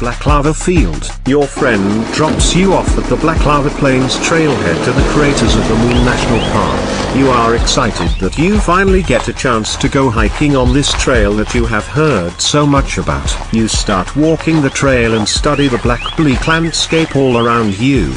black lava field. Your friend drops you off at the Black Lava Plains trailhead to the creators of the Moon National Park. You are excited that you finally get a chance to go hiking on this trail that you have heard so much about. You start walking the trail and study the black bleak landscape all around you.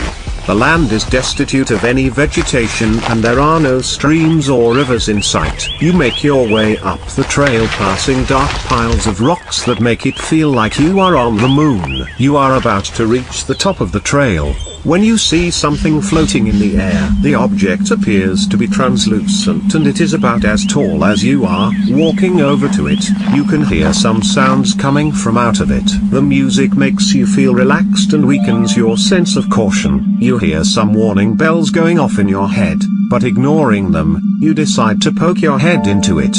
The land is destitute of any vegetation and there are no streams or rivers in sight. You make your way up the trail passing dark piles of rocks that make it feel like you are on the moon. You are about to reach the top of the trail when you see something floating in the air. The object appears to be translucent and it is about as tall as you are. Walking over to it, you can hear some sounds coming from out of it. The music makes you feel relaxed and weakens your sense of caution. You hear some warning bells going off in your head, but ignoring them, you decide to poke your head into it.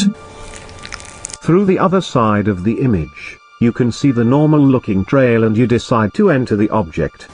Through the other side of the image, you can see the normal looking trail and you decide to enter the object.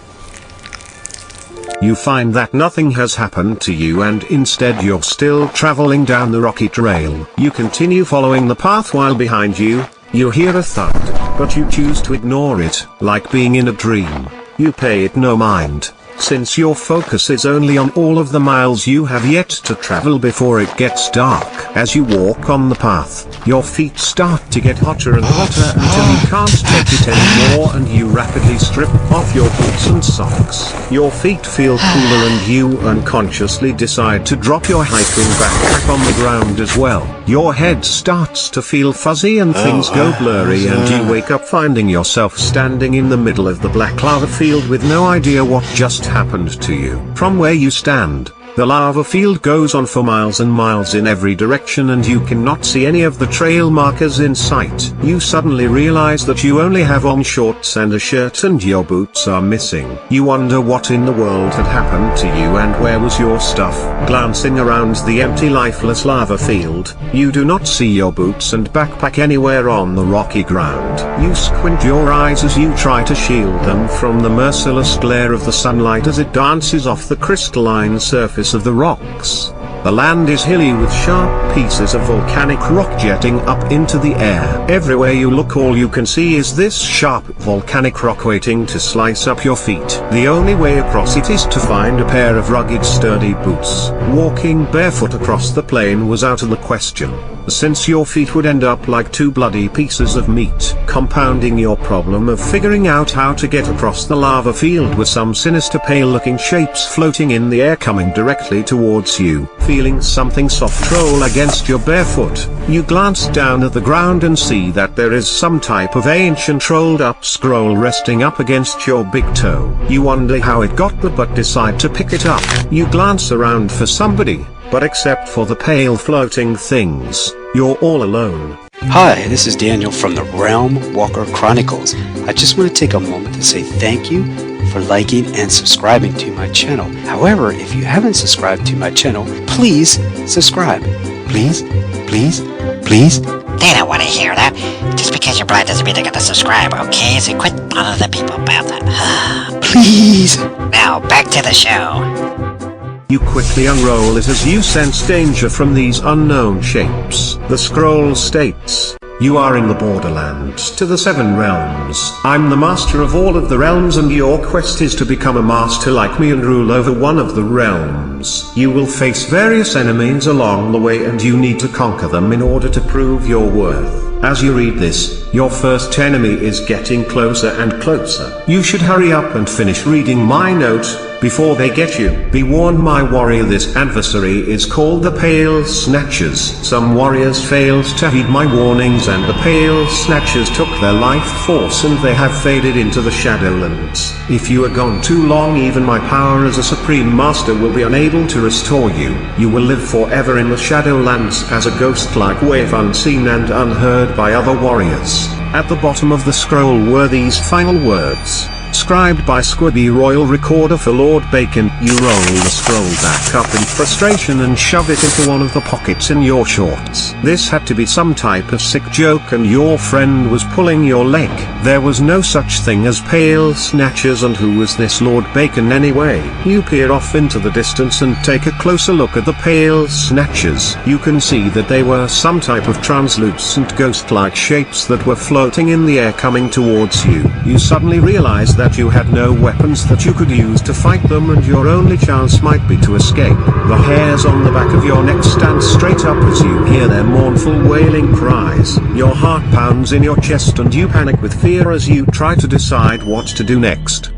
You find that nothing has happened to you and instead you're still traveling down the rocky trail. You continue following the path while behind you, you hear a thud, but you choose to ignore it, like being in a dream. You pay it no mind, since your focus is only on all of the miles you have yet to travel before it gets dark. As you walk on the path, your feet start to get hotter and hotter until you can't take it anymore and you rapidly strip off your boots and socks. Your feet feel cooler and you unconsciously decide to drop your hiking backpack on the ground as well. Your head starts to feel fuzzy and things go blurry and you wake up finding yourself standing in the middle of the black lava field with no idea what just happened to you. From where you stand, the lava field goes on for miles and miles in every direction and you cannot see any of the trail markers in sight. You suddenly realize that you only have on shorts and a shirt and your boots are missing. You wonder what in the world had happened to you and where was your stuff. Glancing around the empty lifeless lava field, you do not see your boots and backpack anywhere on the rocky ground. You squint your eyes as you try to shield them from the merciless glare of the sunlight as it dances off the crystalline surface of the rocks. The land is hilly with sharp pieces of volcanic rock jetting up into the air. Everywhere you look all you can see is this sharp volcanic rock waiting to slice up your feet. The only way across it is to find a pair of rugged sturdy boots. Walking barefoot across the plain was out of the question, since your feet would end up like two bloody pieces of meat. Compounding your problem of figuring out how to get across the lava field were some sinister pale-looking shapes floating in the air coming directly towards you. Feeling something soft roll against your bare foot, you glance down at the ground and see that there is some type of ancient rolled up scroll resting up against your big toe. You wonder how it got there but decide to pick it up. You glance around for somebody, but except for the pale floating things, you're all alone. Hi, this is Daniel from the Realm Walker Chronicles. I just want to take a moment to say thank you for liking and subscribing to my channel. However, if you haven't subscribed to my channel, please subscribe. Please, please, please. They don't want to hear that. Just because you're blind doesn't mean they're gonna subscribe, okay? So quit bothering the people about that. Please. Now, back to the show. You quickly unroll it as you sense danger from these unknown shapes. The scroll states, "You are in the borderlands to the 7 realms. I'm the master of all of the realms and your quest is to become a master like me and rule over one of the realms. You will face various enemies along the way and you need to conquer them in order to prove your worth." As you read this, your first enemy is getting closer and closer. You should hurry up and finish reading my note before they get you. Be warned, my warrior, this adversary is called the Pale Snatchers. Some warriors failed to heed my warnings and the Pale Snatchers took their life force and they have faded into the Shadowlands. If you are gone too long, even my power as a supreme master will be unable to restore you. You will live forever in the Shadowlands as a ghost-like wave, unseen and unheard by other warriors. At the bottom of the scroll were these final words: Scribed by Squibby Royal Recorder for Lord Bacon. You roll the scroll back up in frustration and shove it into one of the pockets in your shorts. This had to be some type of sick joke and your friend was pulling your leg. There was no such thing as pale snatchers, and who was this Lord Bacon anyway? You peer off into the distance and take a closer look at the pale snatchers. You can see that they were some type of translucent ghost-like shapes that were floating in the air coming towards you. You suddenly realize that you had no weapons that you could use to fight them, and your only chance might be to escape. The hairs on the back of your neck stand straight up as you hear their mournful wailing cries. Your heart pounds in your chest and you panic with fear as you try to decide what to do next.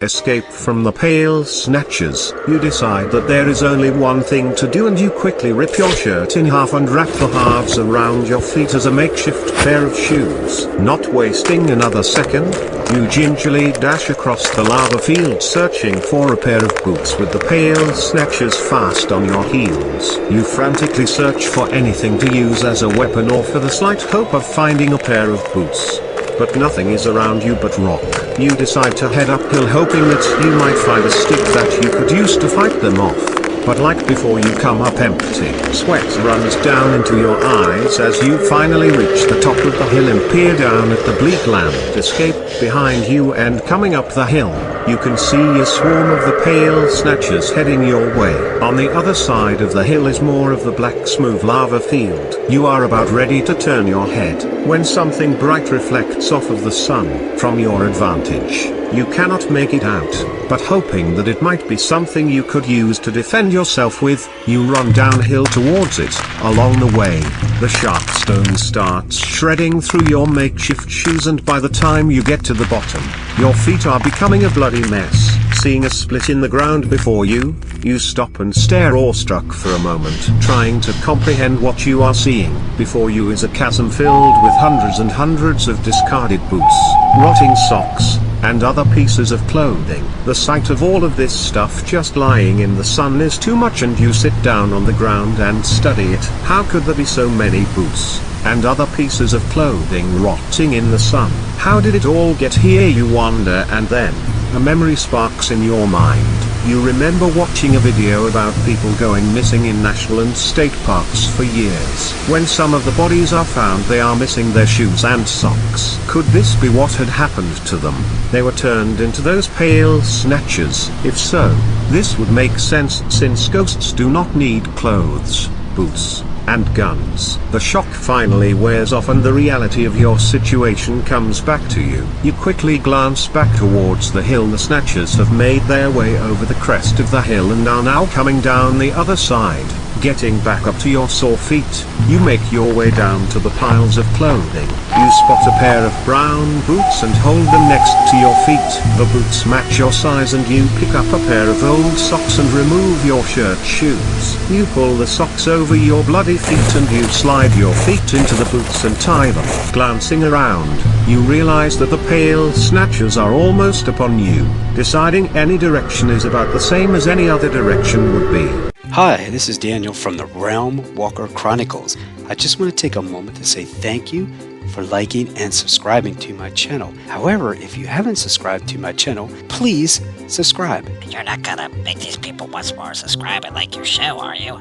Escape from the pale snatchers. You decide that there is only one thing to do, and you quickly rip your shirt in half and wrap the halves around your feet as a makeshift pair of shoes. Not wasting another second, you gingerly dash across the lava field searching for a pair of boots with the pale snatchers fast on your heels. You frantically search for anything to use as a weapon or for the slight hope of finding a pair of boots. But nothing is around you but rock. You decide to head uphill hoping that you might find a stick that you could use to fight them off. But like before, you come up empty. Sweat runs down into your eyes as you finally reach the top of the hill and peer down at the bleak land. Escape behind you, and coming up the hill, you can see a swarm of the pale snatchers heading your way. On the other side of the hill is more of the black smooth lava field. You are about ready to turn your head, when something bright reflects off of the sun from your advantage. You cannot make it out, but hoping that it might be something you could use to defend yourself with, you run downhill towards it. Along the way, the sharp stone starts shredding through your makeshift shoes, and by the time you get to the bottom, your feet are becoming a bloody mess. Seeing a split in the ground before you, you stop and stare awestruck for a moment, trying to comprehend what you are seeing. Before you is a chasm filled with hundreds and hundreds of discarded boots, rotting socks, and other pieces of clothing. The sight of all of this stuff just lying in the sun is too much, and you sit down on the ground and study it. How could there be so many boots and other pieces of clothing rotting in the sun? How did it all get here, you wonder, and then a memory sparks in your mind. You remember watching a video about people going missing in national and state parks for years. When some of the bodies are found, they are missing their shoes and socks. Could this be what had happened to them? They were turned into those pale snatchers. If so, this would make sense, since ghosts do not need clothes, boots, and guns. The shock finally wears off and the reality of your situation comes back to you. You quickly glance back towards the hill. The snatchers have made their way over the crest of the hill and are now coming down the other side. Getting back up to your sore feet, you make your way down to the piles of clothing. You spot a pair of brown boots and hold them next to your feet. The boots match your size, and you pick up a pair of old socks and remove your shirt shoes. You pull the socks over your bloody feet and you slide your feet into the boots and tie them. Glancing around, you realize that the pale snatchers are almost upon you. Deciding any direction is about the same as any other direction would be. Hi, this is Daniel from the Realm Walker Chronicles. I just want to take a moment to say thank you for liking and subscribing to my channel. However, if you haven't subscribed to my channel, please subscribe. You're not gonna make these people once more subscribe and like your show, are you?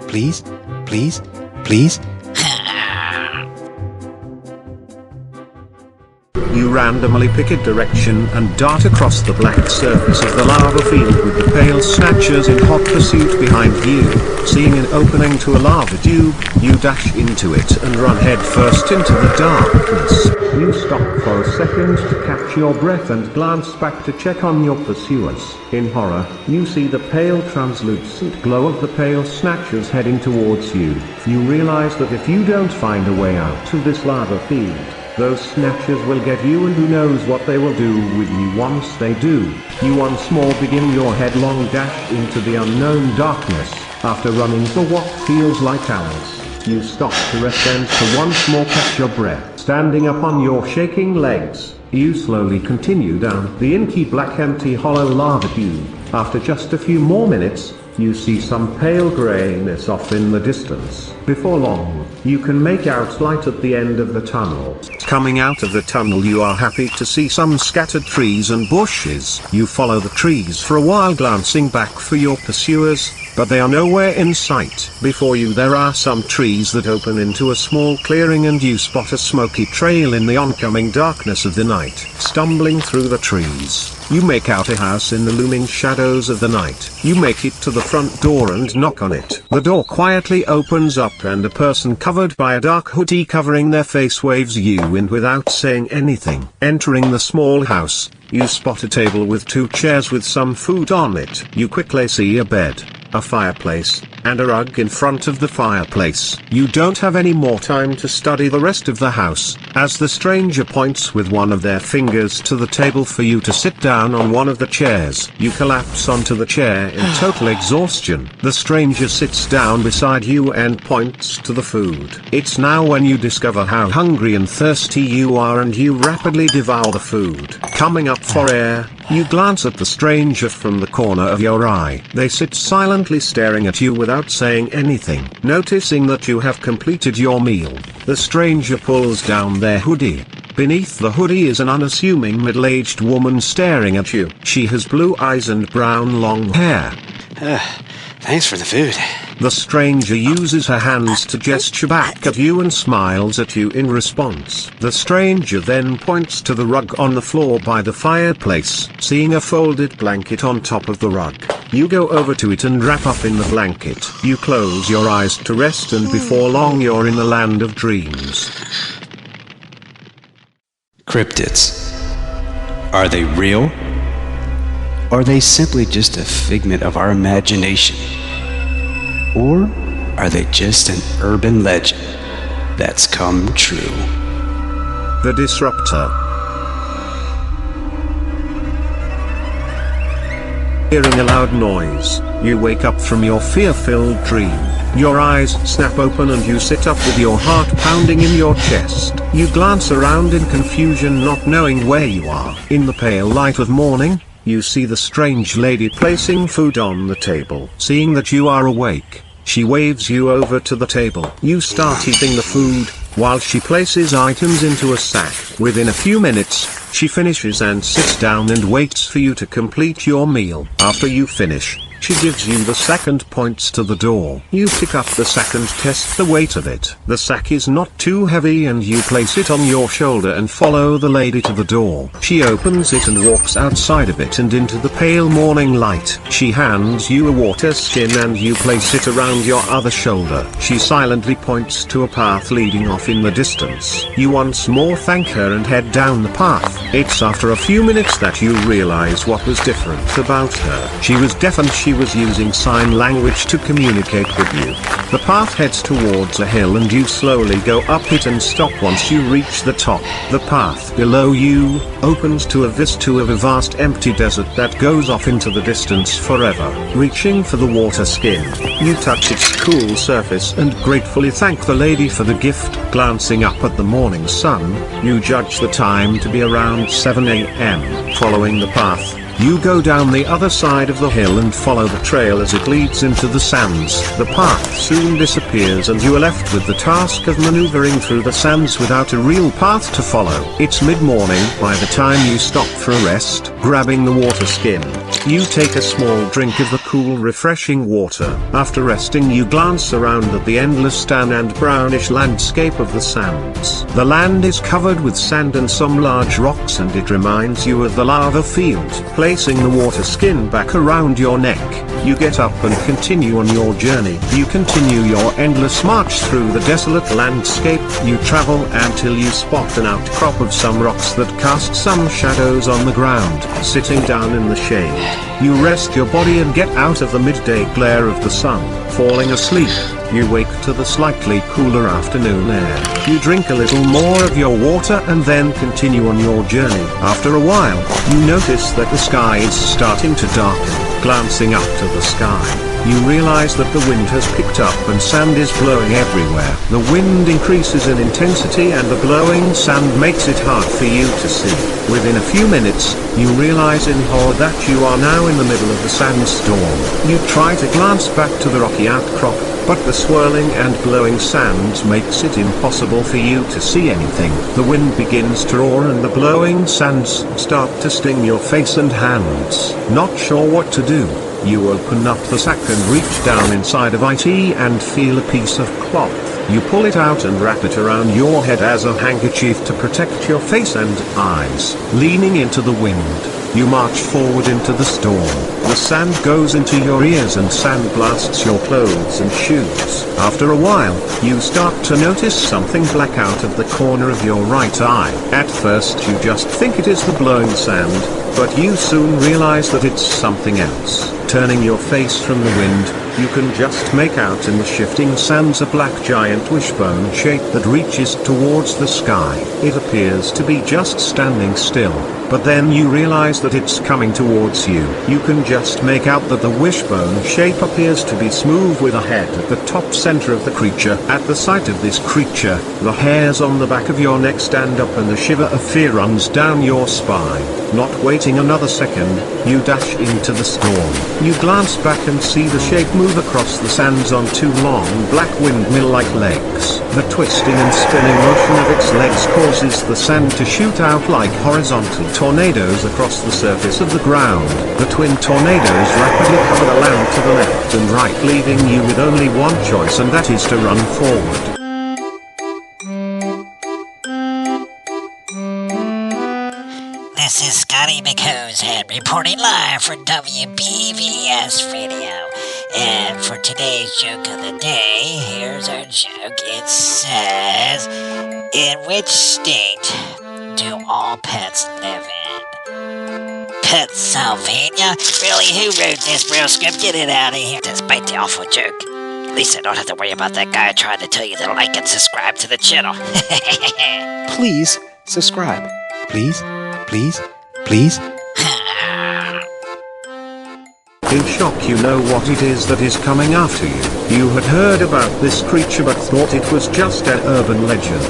Please, please, please. You randomly pick a direction and dart across the black surface of the lava field with the pale snatchers in hot pursuit behind you. Seeing an opening to a lava tube, you dash into it and run headfirst into the darkness. You stop for a second to catch your breath and glance back to check on your pursuers. In horror, you see the pale translucent glow of the pale snatchers heading towards you. You realize that if you don't find a way out of this lava field, those snatchers will get you, and who knows what they will do with you once they do. You once more begin your headlong dash into the unknown darkness. After running for what feels like hours, you stop to rest and to once more catch your breath. Standing up on your shaking legs, you slowly continue down the inky black empty hollow lava tube. After just a few more minutes, you see some pale grayness off in the distance. Before long, you can make out light at the end of the tunnel. Coming out of the tunnel, you are happy to see some scattered trees and bushes. You follow the trees for a while, glancing back for your pursuers, but they are nowhere in sight. Before you there are some trees that open into a small clearing, and you spot a smoky trail in the oncoming darkness of the night. Stumbling through the trees, you make out a house in the looming shadows of the night. You make it to the front door and knock on it. The door quietly opens up and a person covered by a dark hoodie covering their face waves you in without saying anything. Entering the small house, you spot a table with 2 chairs with some food on it. You quickly see a bed, a fireplace, and a rug in front of the fireplace. You don't have any more time to study the rest of the house, as the stranger points with one of their fingers to the table for you to sit down on one of the chairs. You collapse onto the chair in total exhaustion. The stranger sits down beside you and points to the food. It's now when you discover how hungry and thirsty you are, and you rapidly devour the food. Coming up for air, you glance at the stranger from the corner of your eye. They sit silently staring at you without saying anything. Noticing that you have completed your meal, the stranger pulls down their hoodie. Beneath the hoodie is an unassuming middle-aged woman staring at you. She has blue eyes and brown long hair. Thanks for the food. The stranger uses her hands to gesture back at you and smiles at you in response. The stranger then points to the rug on the floor by the fireplace. Seeing a folded blanket on top of the rug, you go over to it and wrap up in the blanket. You close your eyes to rest, and before long you're in the land of dreams. Cryptids. Are they real? Or are they simply just a figment of our imagination? Or are they just an urban legend that's come true? The Disruptor. Hearing a loud noise, you wake up from your fear-filled dream. Your eyes snap open and you sit up with your heart pounding in your chest. You glance around in confusion, not knowing where you are. In the pale light of morning, you see the strange lady placing food on the table. Seeing that you are awake, she waves you over to the table. You start eating the food, while she places items into a sack. Within a few minutes, she finishes and sits down and waits for you to complete your meal. After you finish, she gives you the sack and points to the door. You pick up the sack and test the weight of it. The sack is not too heavy, and you place it on your shoulder and follow the lady to the door. She opens it and walks outside of it and into the pale morning light. She hands you a water skin and you place it around your other shoulder. She silently points to a path leading off in the distance. You once more thank her and head down the path. It's after a few minutes that you realize what was different about her. She was deaf and she was using sign language to communicate with you. The path heads towards a hill and you slowly go up it and stop once you reach the top. The path below you opens to a vista of a vast empty desert that goes off into the distance forever. Reaching for the water skin, you touch its cool surface and gratefully thank the lady for the gift. Glancing up at the morning sun, you judge the time to be around 7 a.m. Following the path, you go down the other side of the hill and follow the trail as it leads into the sands. The path soon disappears and you are left with the task of maneuvering through the sands without a real path to follow. It's mid-morning by the time you stop for a rest. Grabbing the water skin, you take a small drink of the cool, refreshing water. After resting, you glance around at the endless tan and brownish landscape of the sands. The land is covered with sand and some large rocks, and it reminds you of the lava field. Placing the water skin back around your neck, you get up and continue on your journey. You continue your endless march through the desolate landscape. You travel until you spot an outcrop of some rocks that cast some shadows on the ground. Sitting down in the shade, you rest your body and get out of the midday glare of the sun. Falling asleep, you wake to the slightly cooler afternoon air. You drink a little more of your water and then continue on your journey. After a while, you notice that the sky is starting to darken. Glancing up to the sky, you realize that the wind has picked up and sand is blowing everywhere. The wind increases in intensity and the blowing sand makes it hard for you to see. Within a few minutes, you realize in horror that you are now in the middle of the sandstorm. You try to glance back to the rocky outcrop, but the swirling and blowing sand makes it impossible for you to see anything. The wind begins to roar and the blowing sands start to sting your face and hands. Not sure what to do, you open up the sack and reach down inside of it and feel a piece of cloth. You pull it out and wrap it around your head as a handkerchief to protect your face and eyes. Leaning into the wind, you march forward into the storm. The sand goes into your ears and sand blasts your clothes and shoes. After a while, you start to notice something black out of the corner of your right eye. At first you just think it is the blowing sand, but you soon realize that it's something else. Turning your face from the wind, you can just make out in the shifting sands a black giant wishbone shape that reaches towards the sky. It appears to be just standing still, but then you realize that it's coming towards you. You can just make out that the wishbone shape appears to be smooth with a head at the top center of the creature. At the sight of this creature, the hairs on the back of your neck stand up and a shiver of fear runs down your spine. Not waiting another second, you dash into the storm. You glance back and see the shape move across the sands on two long black windmill-like legs. The twisting and spinning motion of its legs causes the sand to shoot out like horizontal tornadoes across the surface of the ground. The twin tornadoes rapidly cover the land to the left and right, leaving you with only one choice, and that is to run forward. This is Scotty McHosehead reporting live for WBVS Radio. And for today's joke of the day, here's our joke. It says, in which state do all pets live in? Pennsylvania? Really, who wrote this real script? Get it out of here. Despite the awful joke, at least I don't have to worry about that guy trying to tell you to like and subscribe to the channel. Please subscribe. Please, please, please. In shock, you know what it is that is coming after you. You had heard about this creature but thought it was just an urban legend.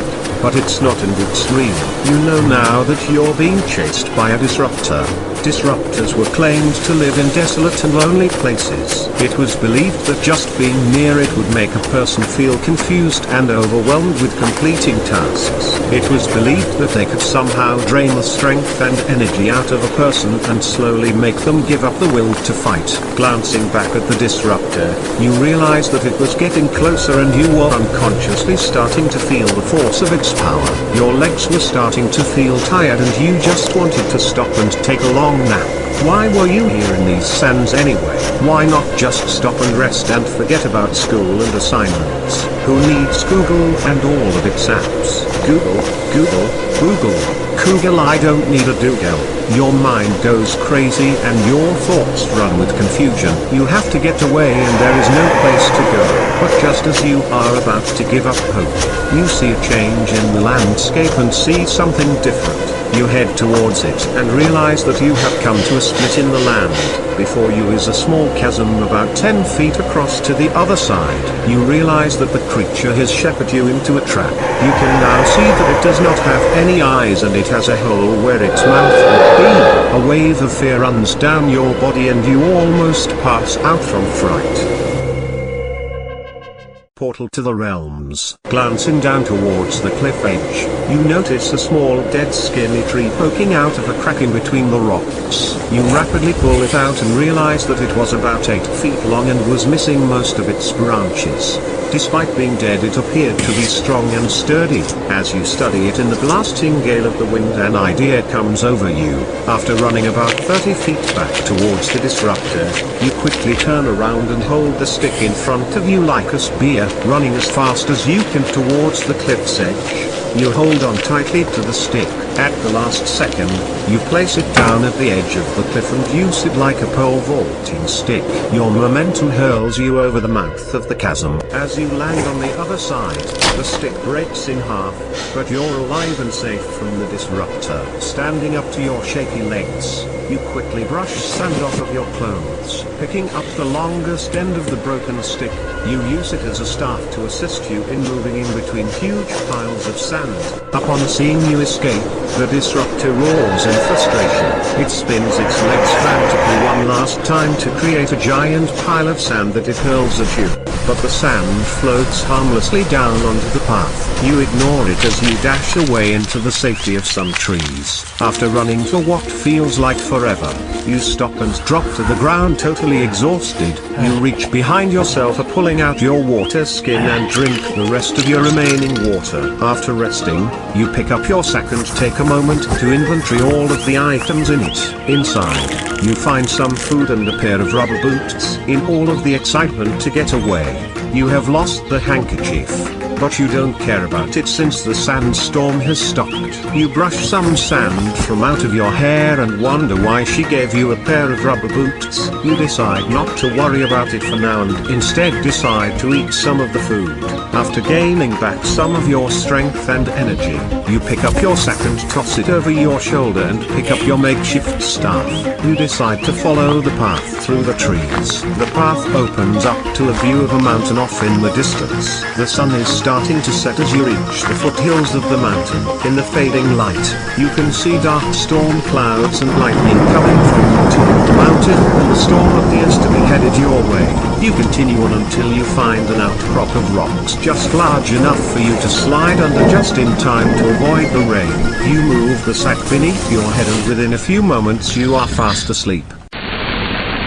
But it's not, and it's real. You know now that you're being chased by a disruptor. Disruptors were claimed to live in desolate and lonely places. It was believed that just being near it would make a person feel confused and overwhelmed with completing tasks. It was believed that they could somehow drain the strength and energy out of a person and slowly make them give up the will to fight. Glancing back at the disruptor, you realized that it was getting closer and you were unconsciously starting to feel the force of its power. Your legs were starting to feel tired and you just wanted to stop and take a long nap. Why were you here in these sands anyway? Why not just stop and rest and forget about school and assignments? Who needs Google and all of its apps? Google, Google, Google. Google, I don't need a Google. Your mind goes crazy and your thoughts run with confusion. You have to get away and there is no place to go. But just as you are about to give up hope, you see a change in the landscape and see something different. You head towards it and realize that you have come to a split in the land. Before you is a small chasm about 10 feet across to the other side. You realize that the creature has shepherded you into a trap. You can now see that it does not have any eyes and it has a hole where its mouth would be. A wave of fear runs down your body and you almost pass out from fright. Portal to the realms. Glancing down towards the cliff edge, you notice a small dead skinny tree poking out of a crack in between the rocks. You rapidly pull it out and realize that it was about 8 feet long and was missing most of its branches. Despite being dead, it appeared to be strong and sturdy. As you study it in the blasting gale of the wind, an idea comes over you. After running about 30 feet back towards the disruptor, you quickly turn around and hold the stick in front of you like a spear, running as fast as you can towards the cliff's edge. You hold on tightly to the stick, At the last second, you place it down at the edge of the cliff and use it like a pole vaulting stick. Your momentum hurls you over the mouth of the chasm. As you land on the other side, the stick breaks in half, but you're alive and safe from the disruptor. Standing up to your shaky legs, you quickly brush sand off of your clothes. Picking up the longest end of the broken stick, you use it as a staff to assist you in moving in between huge piles of sand. Upon seeing you escape, the disruptor roars in frustration. It spins its legs frantically one last time to create a giant pile of sand that it hurls at you. But the sand floats harmlessly down onto the path. You ignore it as you dash away into the safety of some trees. After running for what feels like forever, you stop and drop to the ground totally exhausted. You reach behind yourself, pulling out your water skin and drink the rest of your remaining water. After resting, you pick up your sack and take a moment to inventory all of the items in it. Inside, you find some food and a pair of rubber boots. In all of the excitement to get away, you have lost the handkerchief. But you don't care about it since the sandstorm has stopped. You brush some sand from out of your hair and wonder why she gave you a pair of rubber boots. You decide not to worry about it for now and instead decide to eat some of the food. After gaining back some of your strength and energy, you pick up your sack and toss it over your shoulder and pick up your makeshift staff. You decide to follow the path through the trees. The path opens up to a view of a mountain off in the distance. The sun is starting to set as you reach the foothills of the mountain. In the fading light, you can see dark storm clouds and lightning coming from the top of the mountain, and the storm appears to be headed your way. You continue on until you find an outcrop of rocks just large enough for you to slide under just in time to avoid the rain. You move the sack beneath your head and within a few moments you are fast asleep.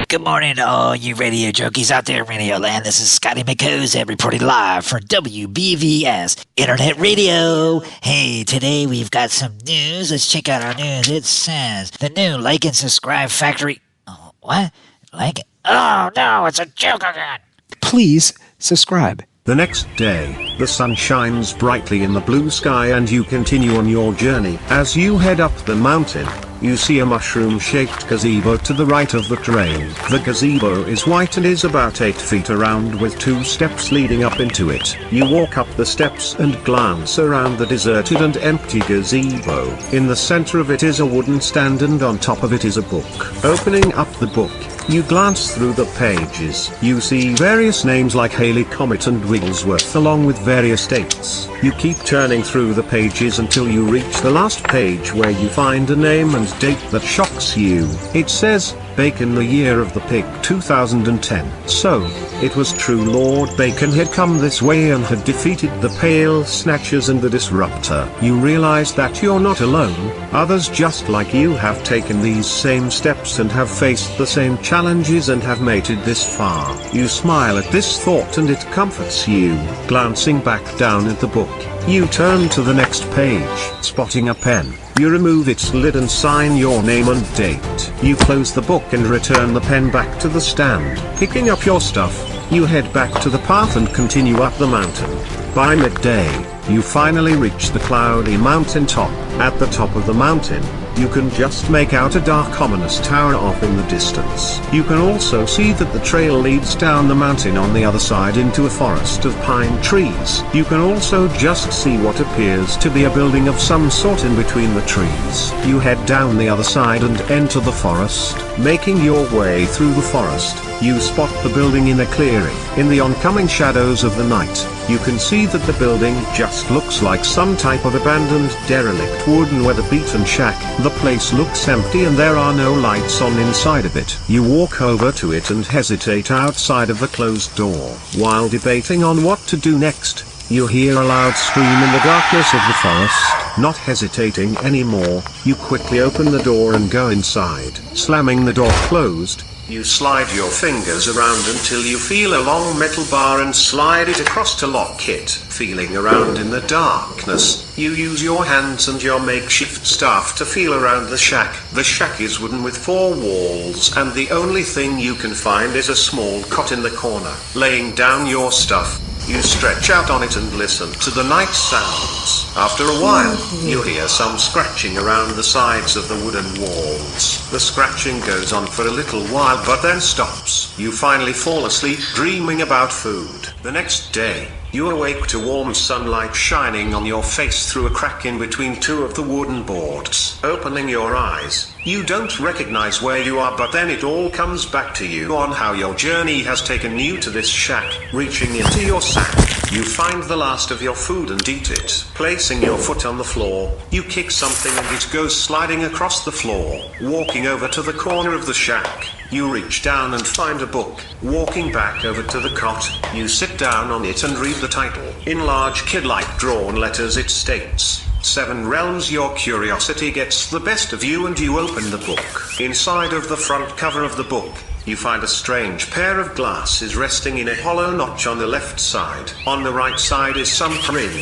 Good morning to all you radio junkies out there in Radio Land. This is Scotty McCosehead reporting live for WBVS Internet Radio. Hey, today we've got some news. Let's check out our news. It says the new like and subscribe factory. Oh, what? Like it? Oh no, it's a joke again. Please subscribe. The next day, the sun shines brightly in the blue sky and you continue on your journey. As you head up the mountain, you see a mushroom-shaped gazebo to the right of the trail. The gazebo is white and is about 8 feet around with 2 steps leading up into it. You walk up the steps and glance around the deserted and empty gazebo. In the center of it is a wooden stand and on top of it is a book. Opening up the book, you glance through the pages. You see various names like Haley, Comet and Wigglesworth along with various dates. You keep turning through the pages until you reach the last page where you find a name and date that shocks you. It says, Bacon, the year of the pig, 2010. So, it was true, Lord Bacon had come this way and had defeated the Pale Snatchers and the Disruptor. You realize that you're not alone. Others just like you have taken these same steps and have faced the same challenges and have made it this far. You smile at this thought and it comforts you. Glancing back down at the book, you turn to the next page. Spotting a pen, you remove its lid and sign your name and date. You close the book and return the pen back to the stand. Picking up your stuff, you head back to the path and continue up the mountain. By midday, you finally reach the cloudy mountain top. At the top of the mountain, you can just make out a dark ominous tower off in the distance. You can also see that the trail leads down the mountain on the other side into a forest of pine trees. You can also just see what appears to be a building of some sort in between the trees. You head down the other side and enter the forest. Making your way through the forest, you spot the building in a clearing. In the oncoming shadows of the night, you can see that the building just looks like some type of abandoned derelict wooden weather-beaten shack. The place looks empty and there are no lights on inside of it. You walk over to it and hesitate outside of the closed door. While debating on what to do next, you hear a loud scream in the darkness of the forest. Not hesitating anymore, you quickly open the door and go inside. Slamming the door closed, you slide your fingers around until you feel a long metal bar and slide it across to lock it. Feeling around in the darkness, you use your hands and your makeshift staff to feel around the shack. The shack is wooden with 4 walls and the only thing you can find is a small cot in the corner. Laying down your stuff, You stretch out on it and listen to the night sounds. After a while, you hear some scratching around the sides of the wooden walls. The scratching goes on for a little while but then stops. You finally fall asleep dreaming about food. The next day, you awake to warm sunlight shining on your face through a crack in between two of the wooden boards. Opening your eyes, you don't recognize where you are, but then it all comes back to you on how your journey has taken you to this shack. Reaching into your sack, you find the last of your food and eat it. Placing your foot on the floor, you kick something and it goes sliding across the floor. Walking over to the corner of the shack, you reach down and find a book. Walking back over to the cot, you sit down on it and read the title. In large kid-like drawn letters it states, 7 Realms. Your curiosity gets the best of you and you open the book. Inside of the front cover of the book, you find a strange pair of glasses resting in a hollow notch on the left side. On the right side is some print.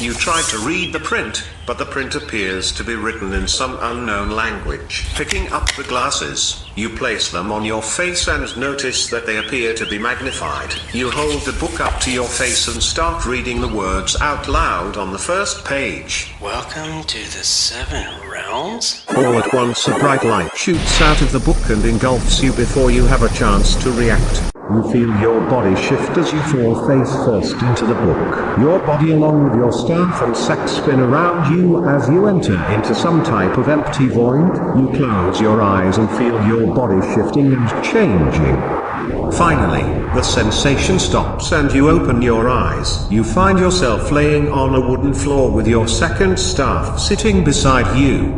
You try to read the print, but the print appears to be written in some unknown language. Picking up the glasses, you place them on your face and notice that they appear to be magnified. You hold the book up to your face and start reading the words out loud on the first page. Welcome to the 7 Realms? All at once a bright light shoots out of the book and engulfs you before you have a chance to react. You feel your body shift as you fall face first into the book. Your body along with your staff and sack spin around you as you enter into some type of empty void. You close your eyes and feel your body shifting and changing. Finally, the sensation stops and you open your eyes. You find yourself laying on a wooden floor with your second staff sitting beside you.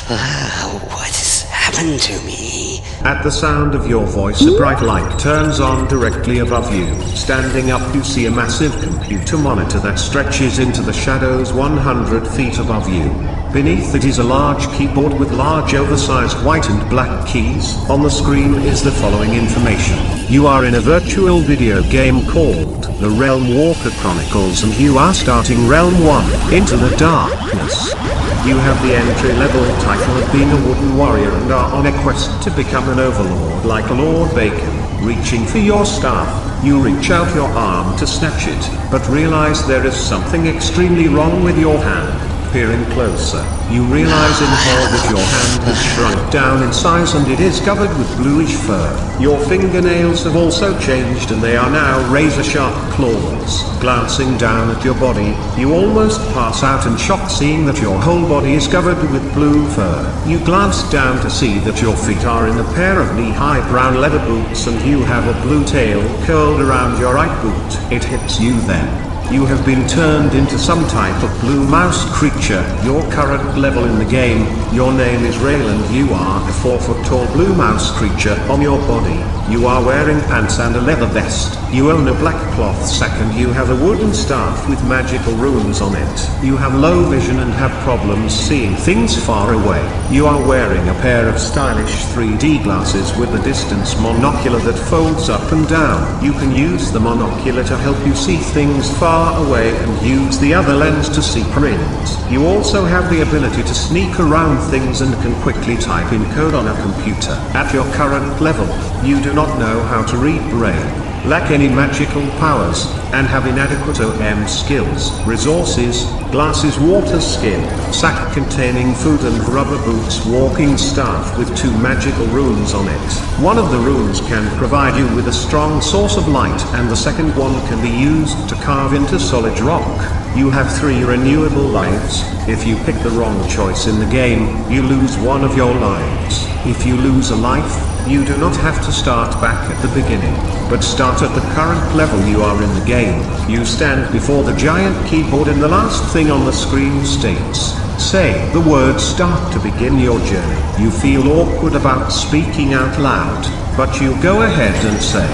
What has happened to me? At the sound of your voice, a bright light turns on directly above you. Standing up, you see a massive computer monitor that stretches into the shadows 100 feet above you. Beneath it is a large keyboard with large oversized white and black keys. On the screen is the following information. You are in a virtual video game called The Realm Walker Chronicles and you are starting Realm 1, Into the Darkness. You have the entry-level title of being a wooden warrior and are on a quest to become an overlord like Lord Bacon. Reaching for your staff, you reach out your arm to snatch it, but realize there is something extremely wrong with your hand. Peering closer, you realize in horror that your hand has shrunk down in size and it is covered with bluish fur. Your fingernails have also changed and they are now razor-sharp claws. Glancing down at your body, you almost pass out in shock seeing that your whole body is covered with blue fur. You glance down to see that your feet are in a pair of knee-high brown leather boots and you have a blue tail curled around your right boot. It hits you then. You have been turned into some type of blue mouse creature. Your current level in the game, your name is Rayland. You are a 4-foot-tall blue mouse creature. On your body, you are wearing pants and a leather vest. You own a black cloth sack and you have a wooden staff with magical runes on it. You have low vision and have problems seeing things far away. You are wearing a pair of stylish 3D glasses with a distance monocular that folds up and down. You can use the monocular to help you see things far away and use the other lens to see print. You also have the ability to sneak around things and can quickly type in code on a computer. At your current level, you do not know how to read Braille, lack any magical powers, and have inadequate OM skills, resources, glasses, water skin, sack containing food and rubber boots, walking staff with 2 magical runes on it. One of the runes can provide you with a strong source of light and the second one can be used to carve into solid rock. You have 3 renewable lives. If you pick the wrong choice in the game, you lose one of your lives. If you lose a life, you do not have to start back at the beginning, but start at the current level you are in the game. You stand before the giant keyboard and the last thing on the screen states, say the word start to begin your journey. You feel awkward about speaking out loud, but you go ahead and say,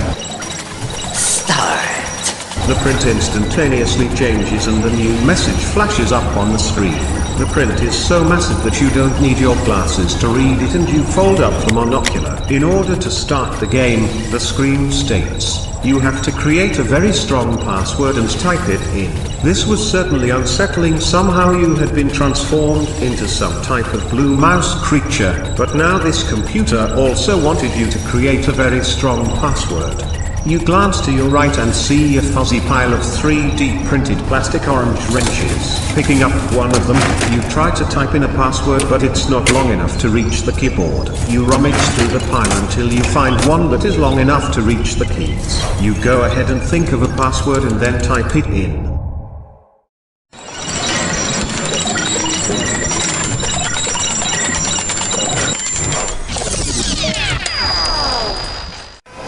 Start. The print instantaneously changes and a new message flashes up on the screen. The print is so massive that you don't need your glasses to read it and you fold up the monocular. In order to start the game, the screen states, you have to create a very strong password and type it in. This was certainly unsettling. Somehow you had been transformed into some type of blue mouse creature, but now this computer also wanted you to create a very strong password. You glance to your right and see a fuzzy pile of 3D printed plastic orange wrenches. Picking up one of them, you try to type in a password but it's not long enough to reach the keyboard. You rummage through the pile until you find one that is long enough to reach the keys. You go ahead and think of a password and then type it in.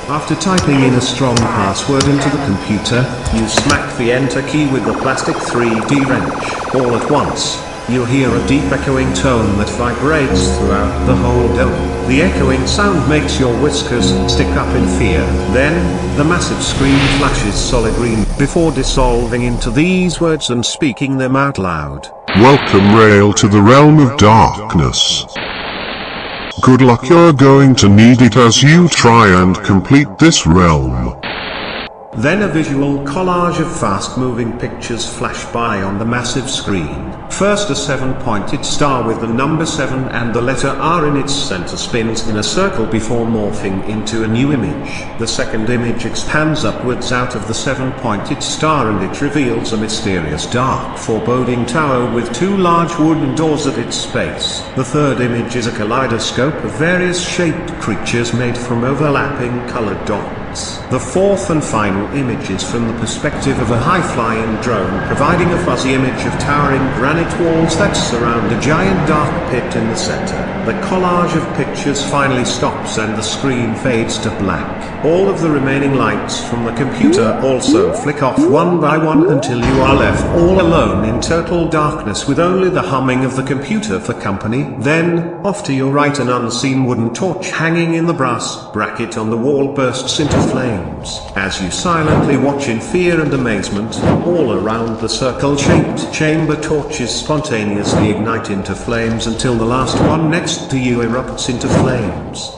After typing in a strong password into the computer, you smack the enter key with the plastic 3D wrench. All at once, you hear a deep echoing tone that vibrates throughout the whole dome. The echoing sound makes your whiskers stick up in fear. Then, the massive screen flashes solid green before dissolving into these words and speaking them out loud. Welcome, Rail, to the realm of darkness. Good luck, you're going to need it as you try and complete this realm. Then a visual collage of fast-moving pictures flash by on the massive screen. First, a 7-pointed star with the number 7 and the letter R in its center spins in a circle before morphing into a new image. The second image expands upwards out of the 7-pointed star and it reveals a mysterious dark foreboding tower with 2 large wooden doors at its base. The third image is a kaleidoscope of various shaped creatures made from overlapping colored dots. The fourth and final image is from the perspective of a high-flying drone, providing a fuzzy image of towering granite walls that surround a giant dark pit in the center. The collage of pictures finally stops and the screen fades to black. All of the remaining lights from the computer also flick off one by one until you are left all alone in total darkness with only the humming of the computer for company. Then, off to your right, an unseen wooden torch hanging in the brass bracket on the wall bursts into flames. As you silently watch in fear and amazement, all around the circle-shaped chamber torches spontaneously ignite into flames until the last one next to you erupts into flames.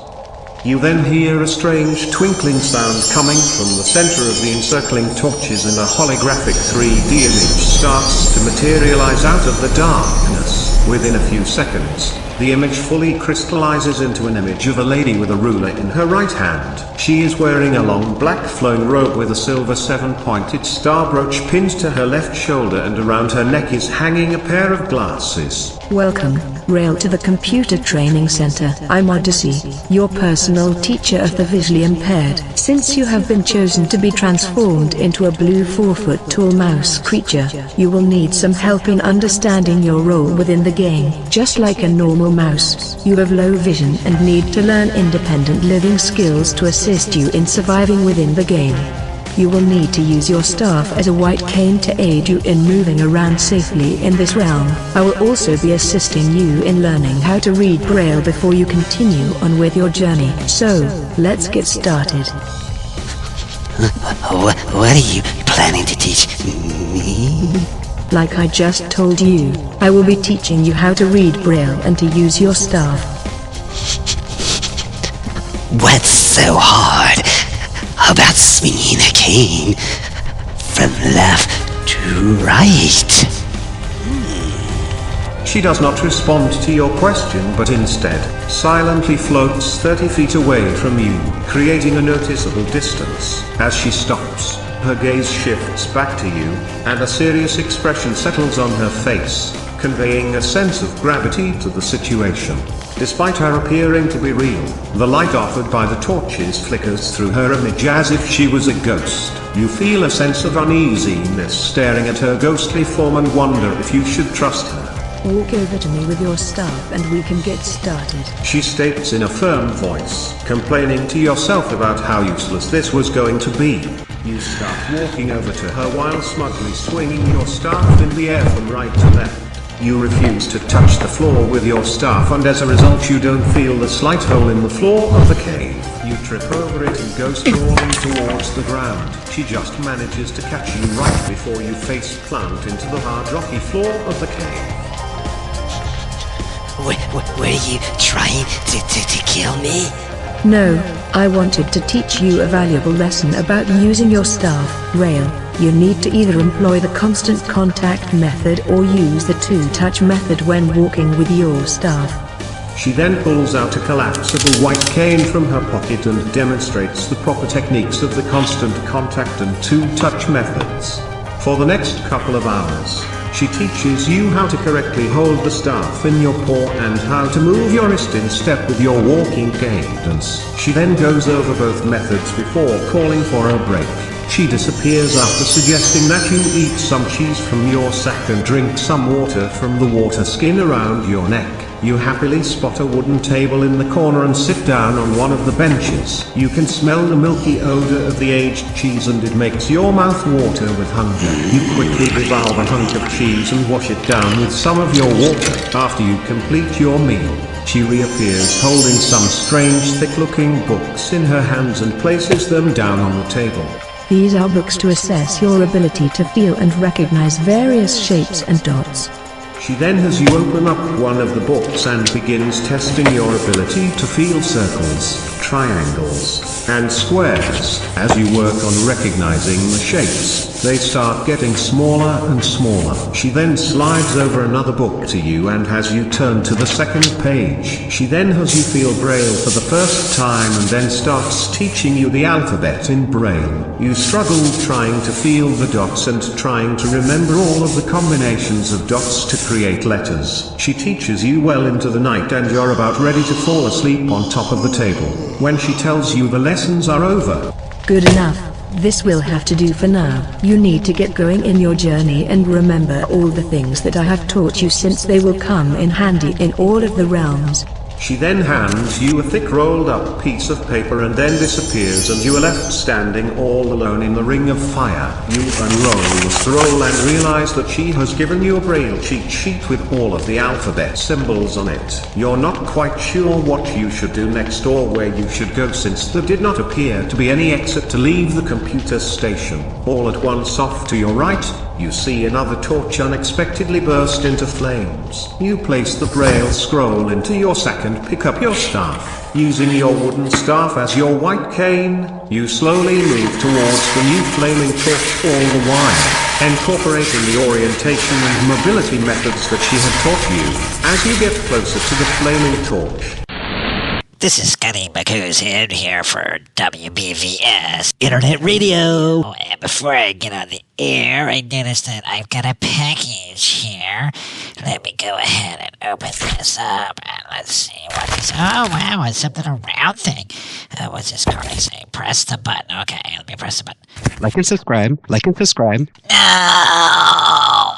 You then hear a strange twinkling sound coming from the center of the encircling torches and a holographic 3D image starts to materialize out of the darkness. Within a few seconds, the image fully crystallizes into an image of a lady with a ruler in her right hand. She is wearing a long black flowing robe with a silver 7-pointed star brooch pinned to her left shoulder, and around her neck is hanging a pair of glasses. Welcome, Rail, to the Computer Training Center. I'm Odyssey, your personal teacher of the visually impaired. Since you have been chosen to be transformed into a blue 4-foot-tall mouse creature, you will need some help in understanding your role within the game. Just like a normal mouse, you have low vision and need to learn independent living skills to assist you in surviving within the game. You will need to use your staff as a white cane to aid you in moving around safely in this realm. I will also be assisting you in learning how to read Braille before you continue on with your journey. So, let's get started. What are you planning to teach me? Like I just told you, I will be teaching you how to read Braille and to use your staff. What's so hard about swinging a cane from left to right? She does not respond to your question but instead silently floats 30 feet away from you, creating a noticeable distance. As she stops, her gaze shifts back to you, and a serious expression settles on her face, conveying a sense of gravity to the situation. Despite her appearing to be real, the light offered by the torches flickers through her image as if she was a ghost. You feel a sense of uneasiness staring at her ghostly form and wonder if you should trust her. Walk over to me with your staff and we can get started. She states in a firm voice, complaining to yourself about how useless this was going to be. You start walking over to her while smugly swinging your staff in the air from right to left. You refuse to touch the floor with your staff, and as a result you don't feel the slight hole in the floor of the cave. You trip over it and go sprawling towards the ground. She just manages to catch you right before you face plant into the hard rocky floor of the cave. Were you trying to kill me? No, I wanted to teach you a valuable lesson about using your staff, Rail. You need to either employ the constant contact method or use the 2-touch method when walking with your staff. She then pulls out a collapsible white cane from her pocket and demonstrates the proper techniques of the constant contact and two-touch methods. For the next couple of hours, she teaches you how to correctly hold the staff in your paw and how to move your wrist in step with your walking cadence. She then goes over both methods before calling for a break. She disappears after suggesting that you eat some cheese from your sack and drink some water from the water skin around your neck. You happily spot a wooden table in the corner and sit down on one of the benches. You can smell the milky odor of the aged cheese and it makes your mouth water with hunger. You quickly devour a hunk of cheese and wash it down with some of your water. After you complete your meal, she reappears holding some strange thick-looking books in her hands and places them down on the table. These are books to assess your ability to feel and recognize various shapes and dots. She then has you open up one of the books and begins testing your ability to feel circles, triangles, and squares. As you work on recognizing the shapes, they start getting smaller and smaller. She then slides over another book to you and has you turn to the second page. She then has you feel Braille for the first time and then starts teaching you the alphabet in Braille. You struggle trying to feel the dots and trying to remember all of the combinations of dots to create letters. She teaches you well into the night and you're about ready to fall asleep on top of the table when she tells you the lessons are over. Good enough. This will have to do for now. You need to get going in your journey and remember all the things that I have taught you, since they will come in handy in all of the realms. She then hands you a thick rolled up piece of paper and then disappears and you are left standing all alone in the ring of fire. You unroll the scroll and realize that she has given you a Braille cheat sheet with all of the alphabet symbols on it. You're not quite sure what you should do next or where you should go, since there did not appear to be any exit to leave the computer station. All at once off to your right, you see another torch unexpectedly burst into flames. You place the Braille scroll into your sack and pick up your staff. Using your wooden staff as your white cane, you slowly move towards the new flaming torch, all the while incorporating the orientation and mobility methods that she had taught you. As you get closer to the flaming torch, This is Scotty McCoos here for WBVS Internet Radio. Oh, and before I get on the air, I noticed that I've got a package here. Let me go ahead and open this up, and let's see what this... Oh, wow, it's something around thing. What's this card say? Press the button. Okay, let me press the button. Like and subscribe. Like and subscribe. No!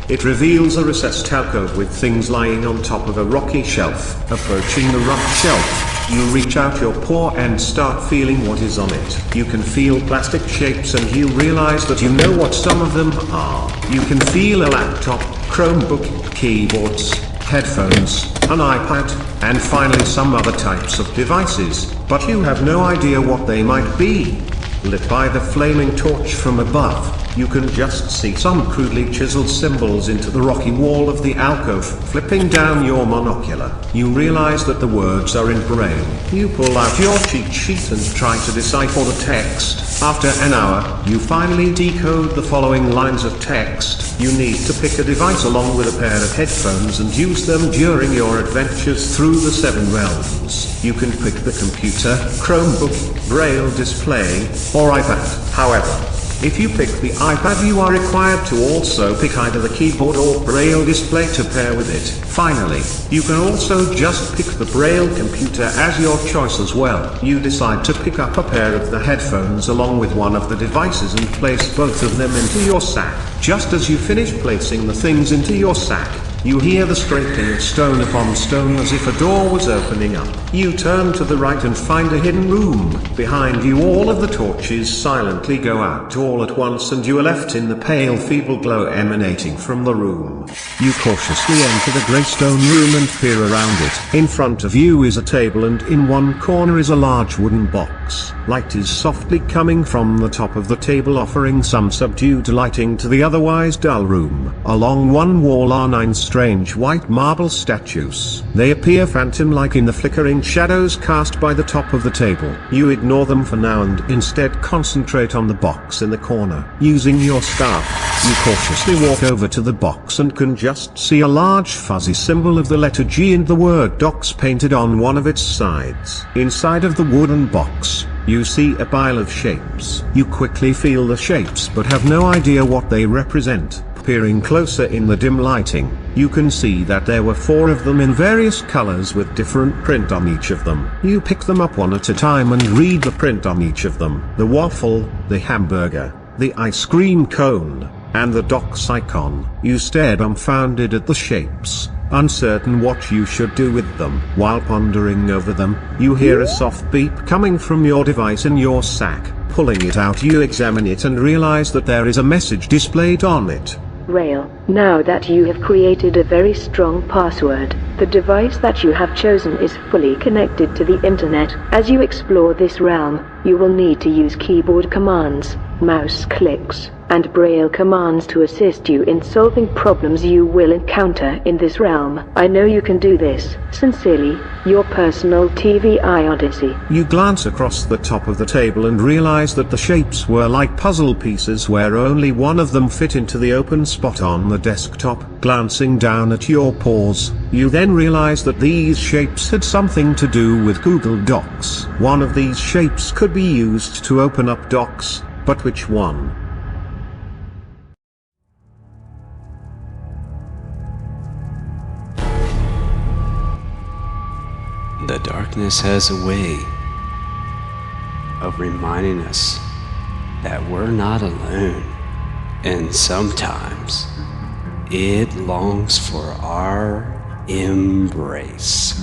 it reveals a recessed alcove with things lying on top of a rocky shelf. Approaching the rough shelf, you reach out your paw and start feeling what is on it. You can feel plastic shapes and you realize that you know what some of them are. You can feel a laptop, Chromebook, keyboards, headphones, an iPad, and finally some other types of devices, but you have no idea what they might be. Lit by the flaming torch from above, you can just see some crudely chiseled symbols into the rocky wall of the alcove. Flipping down your monocular, you realize that the words are in Braille. You pull out your cheat sheet and try to decipher the text. After an hour, you finally decode the following lines of text. You need to pick a device along with a pair of headphones and use them during your adventures through the 7 realms. You can pick the computer, Chromebook, Braille display, or iPad. However, if you pick the iPad, you are required to also pick either the keyboard or Braille display to pair with it. Finally, you can also just pick the Braille computer as your choice as well. You decide to pick up a pair of the headphones along with one of the devices and place both of them into your sack. Just as you finish placing the things into your sack, you hear the scraping of stone upon stone as if a door was opening up. You turn to the right and find a hidden room. Behind you, all of the torches silently go out all at once and you are left in the pale feeble glow emanating from the room. You cautiously enter the grey stone room and peer around it. In front of you is a table and in one corner is a large wooden box. Light is softly coming from the top of the table, offering some subdued lighting to the otherwise dull room. Along one wall are 9 strange strange white marble statues. They appear phantom-like in the flickering shadows cast by the top of the table. You ignore them for now and instead concentrate on the box in the corner. Using your staff, you cautiously walk over to the box and can just see a large fuzzy symbol of the letter G and the word docs painted on one of its sides. Inside of the wooden box, you see a pile of shapes. You quickly feel the shapes but have no idea what they represent. Peering closer in the dim lighting, you can see that there were 4 of them in various colors with different print on each of them. You pick them up one at a time and read the print on each of them. The waffle, the hamburger, the ice cream cone, and the docs icon. You stare dumbfounded at the shapes, uncertain what you should do with them. While pondering over them, you hear a soft beep coming from your device in your sack. Pulling it out, you examine it and realize that there is a message displayed on it. Rail, now that you have created a very strong password, the device that you have chosen is fully connected to the internet. As you explore this realm, you will need to use keyboard commands, mouse clicks, and braille commands to assist you in solving problems you will encounter in this realm. I know you can do this. Sincerely, your personal TVI Odyssey. You glance across the top of the table and realize that the shapes were like puzzle pieces where only one of them fit into the open spot on the desktop. Glancing down at your paws, you then realize that these shapes had something to do with Google Docs. One of these shapes could be used to open up Docs, but which one? The darkness has a way of reminding us that we're not alone, and sometimes it longs for our embrace.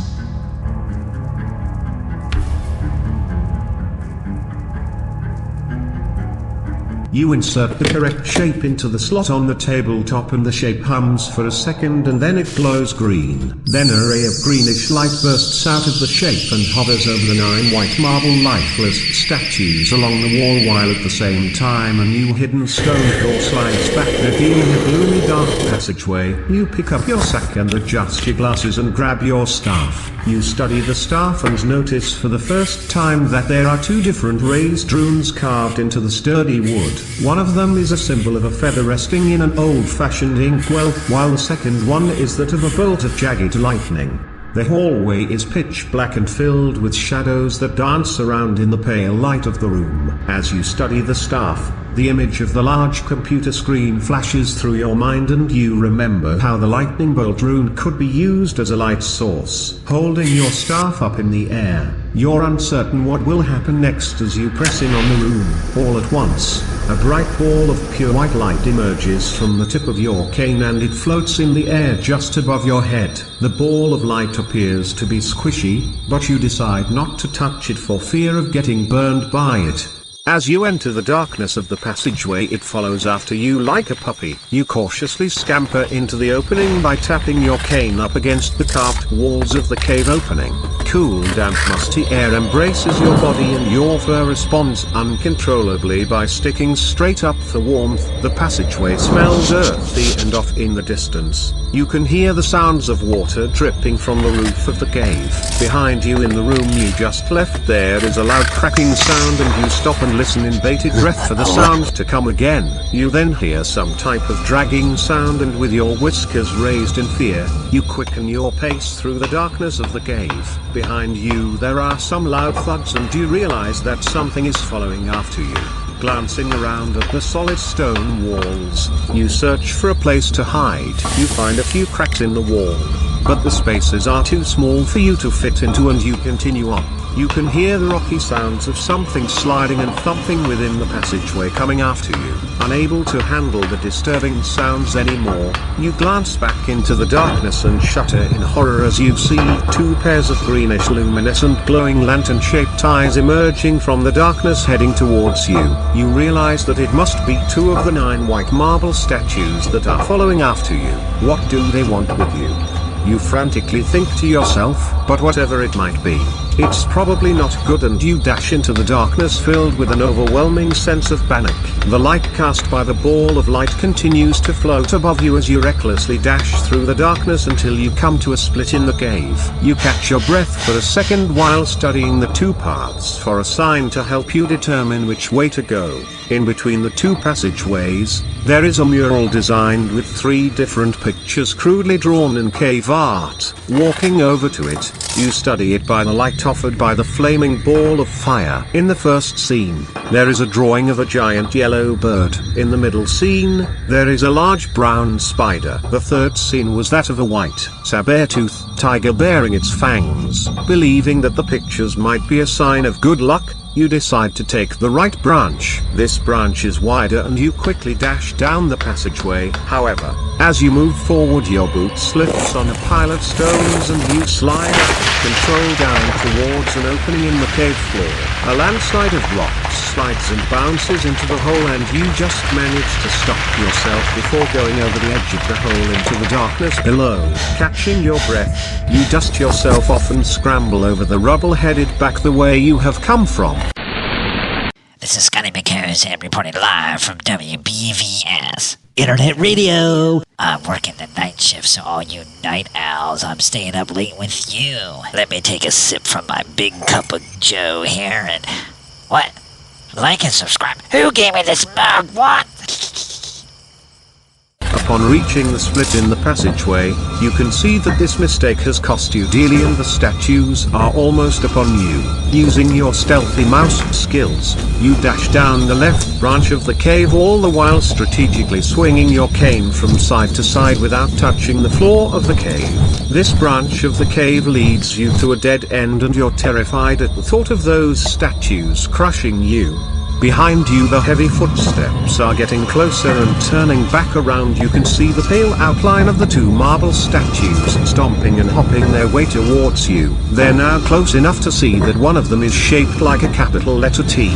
You insert the correct shape into the slot on the tabletop and the shape hums for a second and then it glows green. Then a ray of greenish light bursts out of the shape and hovers over the 9 white marble lifeless statues along the wall, while at the same time a new hidden stone door slides back, revealing a gloomy dark passageway. You pick up your sack and adjust your glasses and grab your staff. You study the staff and notice for the first time that there are 2 different raised runes carved into the sturdy wood. One of them is a symbol of a feather resting in an old-fashioned inkwell, while the second one is that of a bolt of jagged lightning. The hallway is pitch black and filled with shadows that dance around in the pale light of the room. As you study the staff, the image of the large computer screen flashes through your mind and you remember how the lightning bolt rune could be used as a light source. Holding your staff up in the air, you're uncertain what will happen next as you press in on the rune. All at once, a bright ball of pure white light emerges from the tip of your cane and it floats in the air just above your head. The ball of light appears to be squishy, but you decide not to touch it for fear of getting burned by it. As you enter the darkness of the passageway, it follows after you like a puppy. You cautiously scamper into the opening by tapping your cane up against the carved walls of the cave opening. Cool, damp, musty air embraces your body and your fur responds uncontrollably by sticking straight up for warmth. The passageway smells earthy and off in the distance. You can hear the sounds of water dripping from the roof of the cave. Behind you in the room you just left, there is a loud cracking sound and you stop and listen in bated breath for the sound to come again. You then hear some type of dragging sound and with your whiskers raised in fear, you quicken your pace through the darkness of the cave. Behind you there are some loud thuds and you realize that something is following after you. Glancing around at the solid stone walls, you search for a place to hide. You find a few cracks in the wall, but the spaces are too small for you to fit into and you continue on. You can hear the rocky sounds of something sliding and thumping within the passageway coming after you. Unable to handle the disturbing sounds anymore, you glance back into the darkness and shudder in horror as you see 2 pairs of greenish luminescent glowing lantern-shaped eyes emerging from the darkness heading towards you. You realize that it must be 2 of the 9 white marble statues that are following after you. What do they want with you? You frantically think to yourself, but whatever it might be, it's probably not good, and you dash into the darkness filled with an overwhelming sense of panic. The light cast by the ball of light continues to float above you as you recklessly dash through the darkness until you come to a split in the cave. You catch your breath for a second while studying the two paths for a sign to help you determine which way to go. In between the two passageways, there is a mural designed with 3 different pictures crudely drawn in cave art. Walking over to it, you study it by the light offered by the flaming ball of fire. In the first scene, there is a drawing of a giant yellow bird. In the middle scene, there is a large brown spider. The third scene was that of a white, saber-toothed tiger baring its fangs. Believing that the pictures might be a sign of good luck, you decide to take the right branch. This branch is wider and you quickly dash down the passageway. However, as you move forward, your boot slips on a pile of stones and you slide out of control down towards an opening in the cave floor. A landslide of rocks slides and bounces into the hole, and you just manage to stop yourself before going over the edge of the hole into the darkness below. Catching your breath, you dust yourself off and scramble over the rubble, headed back the way you have come from. This is Scotty McCoos and reporting live from WBVS Internet Radio. I'm working the night shift, so all you night owls, I'm staying up late with you. Let me take a sip from my big cup of joe here and... What? Like and subscribe. Who gave me this mug? What? Upon reaching the split in the passageway, you can see that this mistake has cost you dearly, and the statues are almost upon you. Using your stealthy mouse skills, you dash down the left branch of the cave, all the while strategically swinging your cane from side to side without touching the floor of the cave. This branch of the cave leads you to a dead end, and you're terrified at the thought of those statues crushing you. Behind you, the heavy footsteps are getting closer, and turning back around, you can see the pale outline of the 2 marble statues stomping and hopping their way towards you. They're now close enough to see that one of them is shaped like a capital letter T.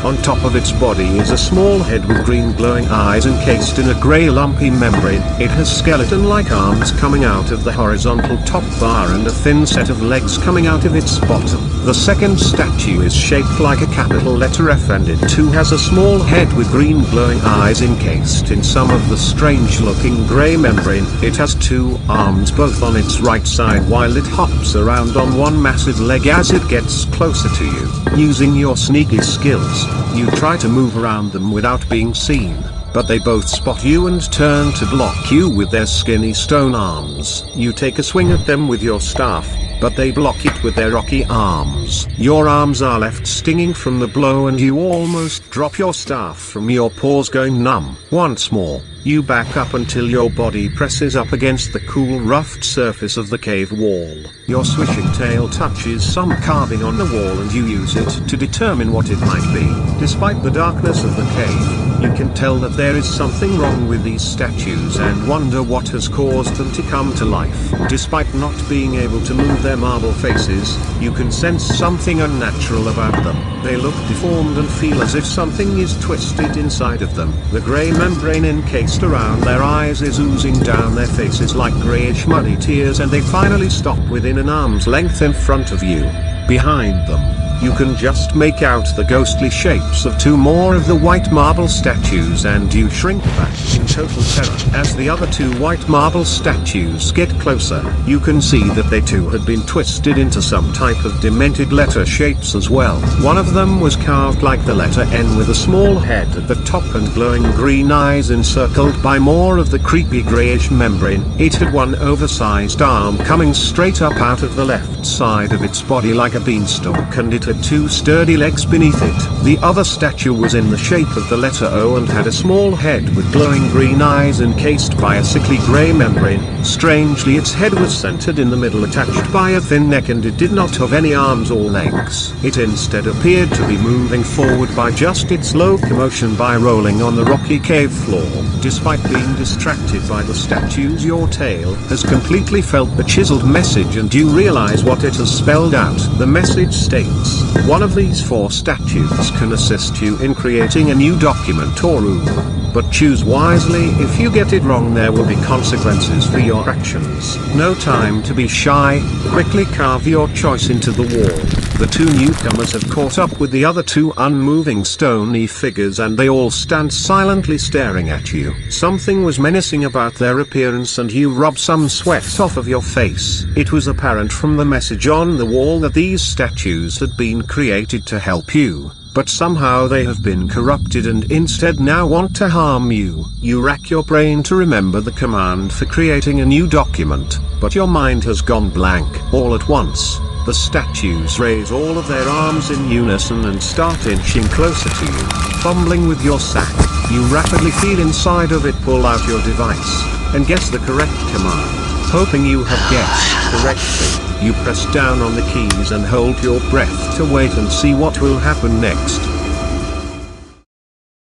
On top of its body is a small head with green glowing eyes encased in a grey lumpy membrane. It has skeleton-like arms coming out of the horizontal top bar and a thin set of legs coming out of its bottom. The second statue is shaped like a capital letter F, and it too has a small head with green glowing eyes encased in some of the strange-looking grey membrane. It has 2 arms both on its right side, while it hops around on one massive leg as it gets closer to you. Using your sneaky skills, you try to move around them without being seen, but they both spot you and turn to block you with their skinny stone arms. You take a swing at them with your staff, but they block it with their rocky arms. Your arms are left stinging from the blow, and you almost drop your staff from your paws, going numb. Once more, you back up until your body presses up against the cool, roughed surface of the cave wall. Your swishing tail touches some carving on the wall, and you use it to determine what it might be. Despite the darkness of the cave, you can tell that there is something wrong with these statues and wonder what has caused them to come to life. Despite not being able to move their marble faces, you can sense something unnatural about them. They look deformed and feel as if something is twisted inside of them. The grey membrane encased around their eyes is oozing down their faces like greyish muddy tears, and they finally stop within an arm's length in front of you. Behind them, you can just make out the ghostly shapes of 2 more of the white marble statues, and you shrink back in total terror. As the other 2 white marble statues get closer, you can see that they too had been twisted into some type of demented letter shapes as well. One of them was carved like the letter N with a small head at the top and glowing green eyes encircled by more of the creepy greyish membrane. It had one oversized arm coming straight up out of the left side of its body like a beanstalk, and it had 2 sturdy legs beneath it. The other statue was in the shape of the letter O and had a small head with glowing green eyes encased by a sickly grey membrane. Strangely, its head was centered in the middle, attached by a thin neck, and it did not have any arms or legs. It instead appeared to be moving forward by just its locomotion by rolling on the rocky cave floor. Despite being distracted by the statues, your tail has completely felt the chiseled message, and you realize what it has spelled out. The message states, steps. One of these 4 statues can assist you in creating a new document or rule. But choose wisely. If you get it wrong, there will be consequences for your actions. No time to be shy, quickly carve your choice into the wall. The 2 newcomers have caught up with the other 2 unmoving stony figures, and they all stand silently staring at you. Something was menacing about their appearance, and you rub some sweat off of your face. It was apparent from the message on the wall that these statues had been created to help you. But somehow they have been corrupted and instead now want to harm you. You rack your brain to remember the command for creating a new document, but your mind has gone blank. All at once, the statues raise all of their arms in unison and start inching closer to you. Fumbling with your sack, you rapidly feel inside of it, pull out your device, and guess the correct command. Hoping you have guessed correctly, you press down on the keys and hold your breath to wait and see what will happen next.